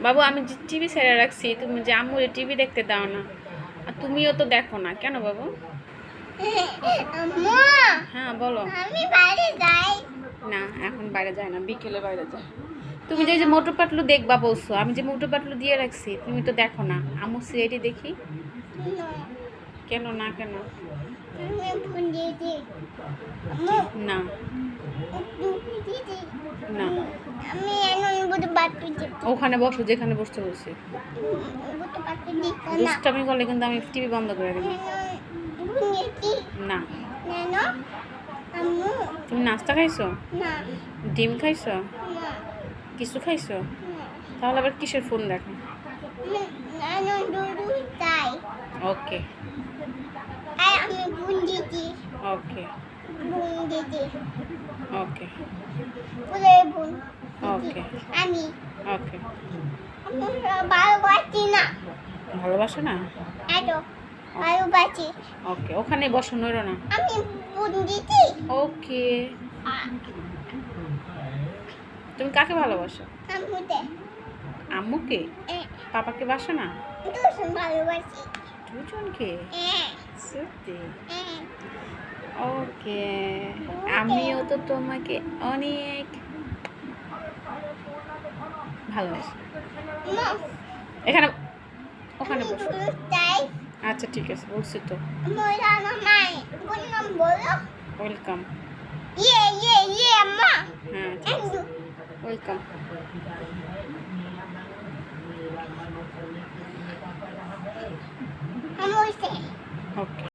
বাবু আমি যে টিভি ছেড়ে রাখছি, তুমি যে আম্মুর টিভি দেখতে দাও না, আর তুমিও তো দেখো না কেন বাবু? আম্মু, হ্যাঁ বলো। আমি বাইরে যাই। না এখন বাইরে যায় না, বিকেলে বাইরে যায়। তুমি যে যে মোটু পাতলু দেখবা বলছো, আমি যে মোটু পাতলু দিয়ে রাখছি তুমি তো দেখো না। আম্মু সিআইডি দেখি। না, কেন না কেন? আমি ফোন দিয়েছি। আম্মু, না দিদি, না, আমি এখন বুঝতে পারছি। ওখানে বসো যেখানে বসতে বলছি। বুঝতে পারছি না। দুষ্টামি করলে কিন্তু আমি টিভি বন্ধ করে দেবো। ফোন দিয়েছি। না। কেন? আম্মু, তুমি নাস্তা খাইছো? না, ডিম খাইছো? না, কিছু খাইছো? না। তাহলে আবার কিসের ফোন দেখো? আমি দুধ চাই। ওকে আর আমি ফোন দিয়েছি। ওকে ফোন দিয়েছি। ওকে ফুলের বোন। ওকে আমি ওকে। ভালোবাসি না। ভালোবাসো না? এত ভালোবাসি। ওকে ওখানে বসো, নড়ো না। আমি ফোন দিয়েছি। ওকে। তুমি কাকে ভালোবাসো? আম্মুতে আম্মুকে? পাপাকে বাসো না? দুজন ভালোবাসি। দুজনকে? সত্যি? হ্যাঁ। ওকে। আমিও তো তোমাকে অনেক ভালোবাসি। মা, এখানে ওখানে আমি বসো। দুধ চাই। আচ্ছা ঠিক আছে, বলছি তো। মোরা মামাই বোন নাম বলো। ওয়েলকাম। ইয়ে আম্মা। হ্যাঁ ঠিক আছে, একদু ওয়েলকাম। আমুতে ওকে।